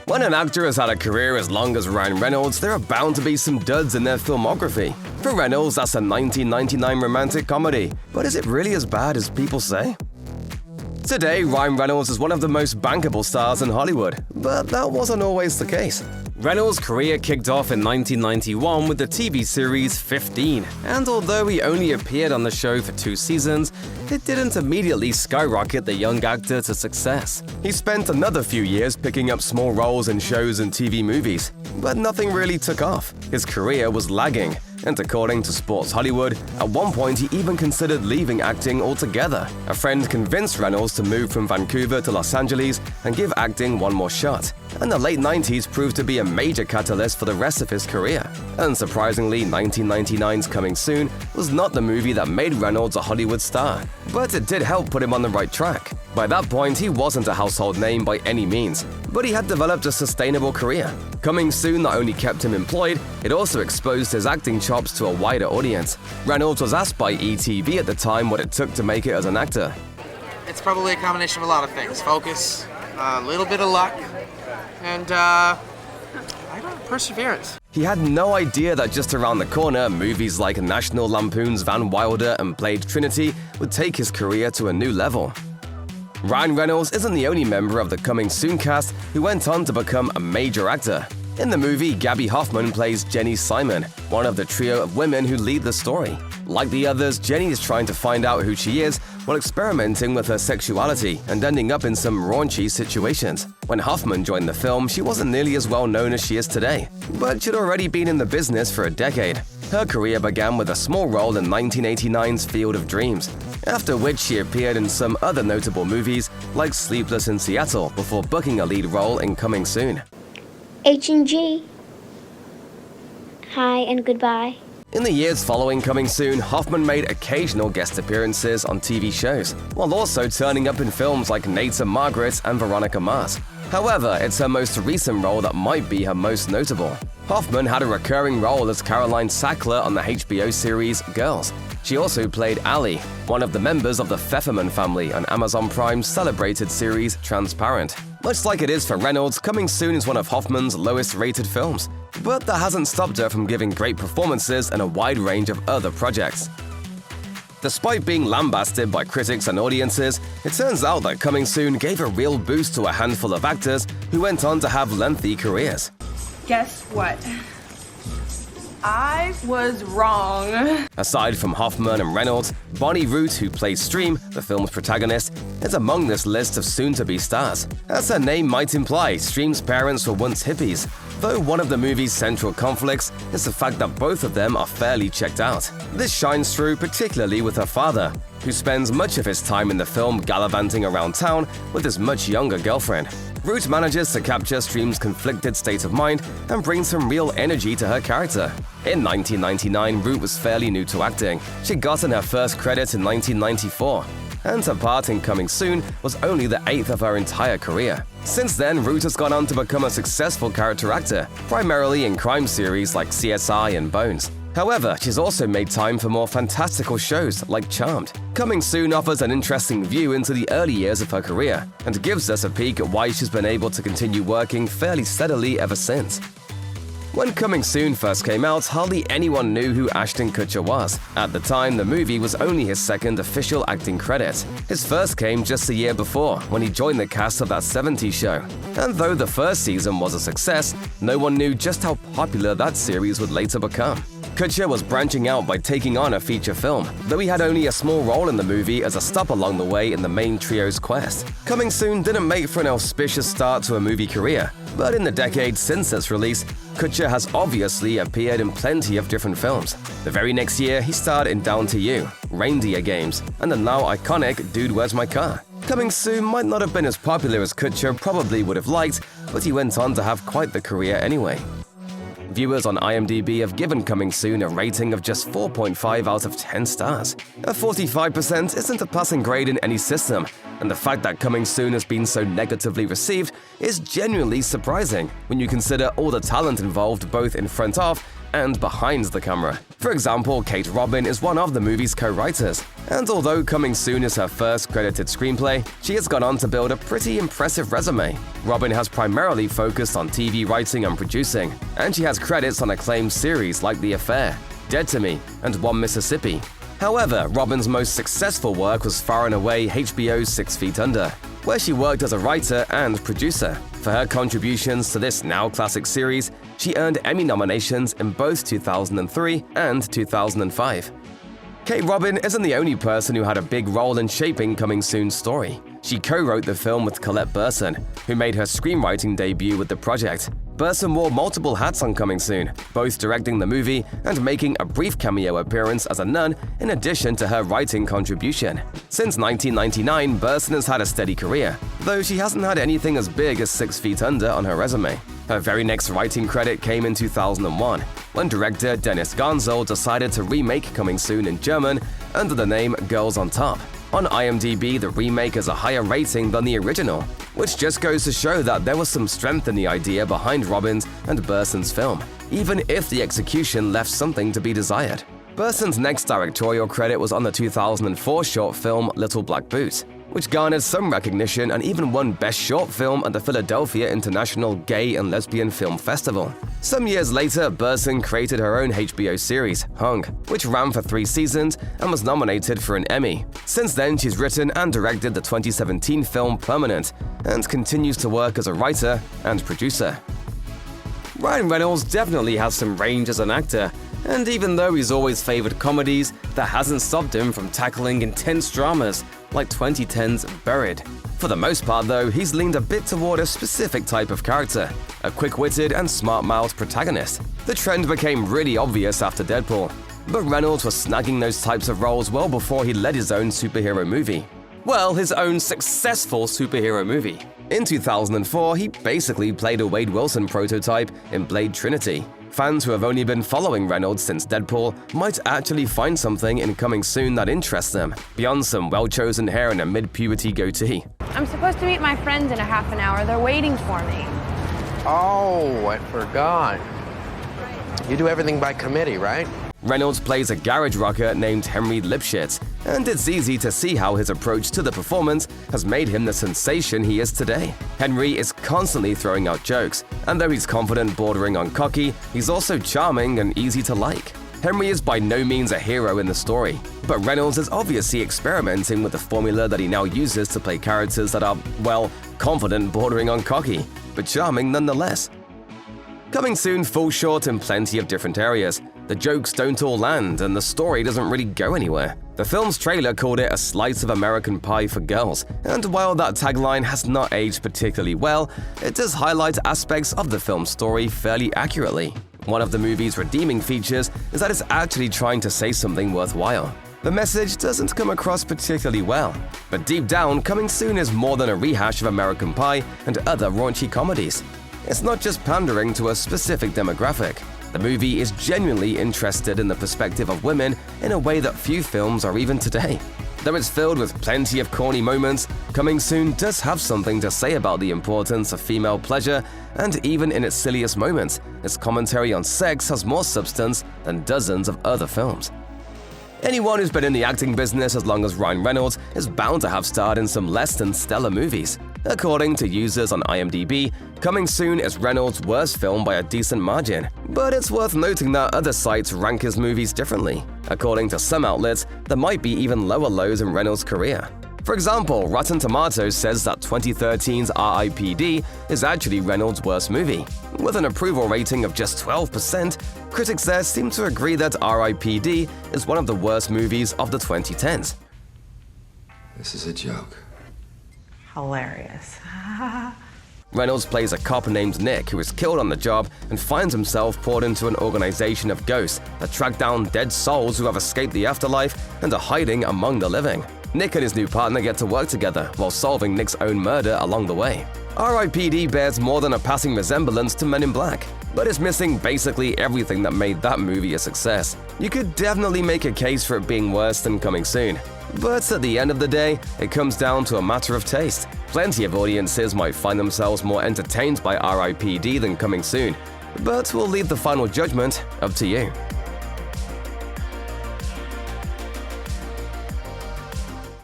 When an actor has had a career as long as Ryan Reynolds, there are bound to be some duds in their filmography. For Reynolds, that's a 1999 romantic comedy, but is it really as bad as people say? Today, Ryan Reynolds is one of the most bankable stars in Hollywood, but that wasn't always the case. Reynolds' career kicked off in 1991 with the TV series 15, and although he only appeared on the show for 2 seasons, it didn't immediately skyrocket the young actor to success. He spent another few years picking up small roles in shows and TV movies, but nothing really took off. His career was lagging, and according to Sports Hollywood, at one point he even considered leaving acting altogether. A friend convinced Reynolds to move from Vancouver to Los Angeles and give acting one more shot, and the late 90s proved to be a major catalyst for the rest of his career. Unsurprisingly, 1999's Coming Soon was not the movie that made Reynolds a Hollywood star, but it did help put him on the right track. By that point, he wasn't a household name by any means, but he had developed a sustainable career. Coming Soon not only kept him employed, it also exposed his acting chops to a wider audience. Reynolds was asked by ETV at the time what it took to make it as an actor. It's probably a combination of a lot of things. Focus, a little bit of luck, and perseverance. He had no idea that just around the corner, movies like National Lampoon's Van Wilder and Blade Trinity would take his career to a new level. Ryan Reynolds isn't the only member of the Coming Soon cast who went on to become a major actor. In the movie, Gaby Hoffman plays Jenny Simon, one of the trio of women who lead the story. Like the others, Jenny is trying to find out who she is while experimenting with her sexuality and ending up in some raunchy situations. When Hoffman joined the film, she wasn't nearly as well known as she is today, but she'd already been in the business for a decade. Her career began with a small role in 1989's Field of Dreams, after which she appeared in some other notable movies like Sleepless in Seattle before booking a lead role in Coming Soon. H&G. Hi and goodbye. In the years following Coming Soon, Hoffman made occasional guest appearances on TV shows, while also turning up in films like Nate and Margaret and Veronica Mars. However, it's her most recent role that might be her most notable. Hoffman had a recurring role as Caroline Sackler on the HBO series Girls. She also played Allie, one of the members of the Pfefferman family on Amazon Prime's celebrated series Transparent. Much like it is for Reynolds, Coming Soon is one of Hoffman's lowest-rated films, but that hasn't stopped her from giving great performances in a wide range of other projects. Despite being lambasted by critics and audiences, it turns out that Coming Soon gave a real boost to a handful of actors who went on to have lengthy careers. Guess what? I was wrong. Aside from Hoffman and Reynolds, Bonnie Root, who plays Stream, the film's protagonist, is among this list of soon-to-be stars. As her name might imply, Stream's parents were once hippies, though one of the movie's central conflicts is the fact that both of them are fairly checked out. This shines through particularly with her father, who spends much of his time in the film gallivanting around town with his much younger girlfriend. Root manages to capture Stream's conflicted state of mind and bring some real energy to her character. In 1999, Root was fairly new to acting. She'd gotten her first credit in 1994, and her part in Coming Soon was only the 8th of her entire career. Since then, Root has gone on to become a successful character actor, primarily in crime series like CSI and Bones. However, she's also made time for more fantastical shows like Charmed. Coming Soon offers an interesting view into the early years of her career and gives us a peek at why she's been able to continue working fairly steadily ever since. When Coming Soon first came out, hardly anyone knew who Ashton Kutcher was. At the time, the movie was only his second official acting credit. His first came just a year before, when he joined the cast of That 70s Show. And though the first season was a success, no one knew just how popular that series would later become. Kutcher was branching out by taking on a feature film, though he had only a small role in the movie as a stop along the way in the main trio's quest. Coming Soon didn't make for an auspicious start to a movie career, but in the decade since its release, Kutcher has obviously appeared in plenty of different films. The very next year, he starred in Down to You, Reindeer Games, and the now iconic Dude, Where's My Car? Coming Soon might not have been as popular as Kutcher probably would have liked, but he went on to have quite the career anyway. Viewers on IMDb have given Coming Soon a rating of just 4.5 out of 10 stars. A 45% isn't a passing grade in any system, and the fact that Coming Soon has been so negatively received is genuinely surprising when you consider all the talent involved both in front of and behind the camera. For example, Kate Robin is one of the movie's co-writers, and although Coming Soon is her first credited screenplay, she has gone on to build a pretty impressive resume. Robin has primarily focused on TV writing and producing, and she has credits on acclaimed series like The Affair, Dead to Me, and One Mississippi. However, Robin's most successful work was far and away HBO's 6 Feet Under, where she worked as a writer and producer. For her contributions to this now classic series, she earned Emmy nominations in both 2003 and 2005. Kate Robin isn't the only person who had a big role in shaping Coming Soon's story. She co-wrote the film with Colette Burson, who made her screenwriting debut with the project. Burson wore multiple hats on Coming Soon, both directing the movie and making a brief cameo appearance as a nun in addition to her writing contribution. Since 1999, Burson has had a steady career, though she hasn't had anything as big as 6 Feet Under on her resume. Her very next writing credit came in 2001, when director Dennis Gansel decided to remake Coming Soon in German under the name Girls on Top. On IMDb, the remake has a higher rating than the original, which just goes to show that there was some strength in the idea behind Robin's and Burson's film, even if the execution left something to be desired. Burson's next directorial credit was on the 2004 short film Little Black Boot, which garnered some recognition and even won Best Short Film at the Philadelphia International Gay and Lesbian Film Festival. Some years later, Burson created her own HBO series, Hung, which ran for 3 seasons and was nominated for an Emmy. Since then, she's written and directed the 2017 film Permanent and continues to work as a writer and producer. Ryan Reynolds definitely has some range as an actor, and even though he's always favored comedies, that hasn't stopped him from tackling intense dramas like 2010's Buried. For the most part, though, he's leaned a bit toward a specific type of character, a quick-witted and smart-mouthed protagonist. The trend became really obvious after Deadpool, but Reynolds was snagging those types of roles well before he led his own superhero movie. Well, his own successful superhero movie. In 2004, he basically played a Wade Wilson prototype in Blade Trinity. Fans who have only been following Reynolds since Deadpool might actually find something in Coming Soon that interests them, beyond some well-chosen hair and a mid-puberty goatee. I'm supposed to meet my friends in a half an hour. They're waiting for me. Oh, I forgot. You do everything by committee, right? Reynolds plays a garage rocker named Henry Lipschitz, and it's easy to see how his approach to the performance has made him the sensation he is today. Henry is constantly throwing out jokes, and though he's confident bordering on cocky, he's also charming and easy to like. Henry is by no means a hero in the story, but Reynolds is obviously experimenting with the formula that he now uses to play characters that are, well, confident bordering on cocky, but charming nonetheless. Coming Soon falls short in plenty of different areas. The jokes don't all land, and the story doesn't really go anywhere. The film's trailer called it a slice of American pie for girls, and while that tagline has not aged particularly well, it does highlight aspects of the film's story fairly accurately. One of the movie's redeeming features is that it's actually trying to say something worthwhile. The message doesn't come across particularly well, but deep down, Coming Soon is more than a rehash of American Pie and other raunchy comedies. It's not just pandering to a specific demographic. The movie is genuinely interested in the perspective of women in a way that few films are even today. Though it's filled with plenty of corny moments, Coming Soon does have something to say about the importance of female pleasure, and even in its silliest moments, its commentary on sex has more substance than dozens of other films. Anyone who's been in the acting business as long as Ryan Reynolds is bound to have starred in some less than stellar movies. According to users on IMDb, Coming Soon is Reynolds' worst film by a decent margin, but it's worth noting that other sites rank his movies differently. According to some outlets, there might be even lower lows in Reynolds' career. For example, Rotten Tomatoes says that 2013's R.I.P.D. is actually Reynolds' worst movie. With an approval rating of just 12%, critics there seem to agree that R.I.P.D. is one of the worst movies of the 2010s. This is a joke. Hilarious. Reynolds plays a cop named Nick who is killed on the job and finds himself poured into an organization of ghosts that track down dead souls who have escaped the afterlife and are hiding among the living. Nick and his new partner get to work together while solving Nick's own murder along the way. R.I.P.D. bears more than a passing resemblance to Men in Black, but it's missing basically everything that made that movie a success. You could definitely make a case for it being worse than Coming Soon. But at the end of the day, it comes down to a matter of taste. Plenty of audiences might find themselves more entertained by R.I.P.D. than Coming Soon, but we'll leave the final judgment up to you.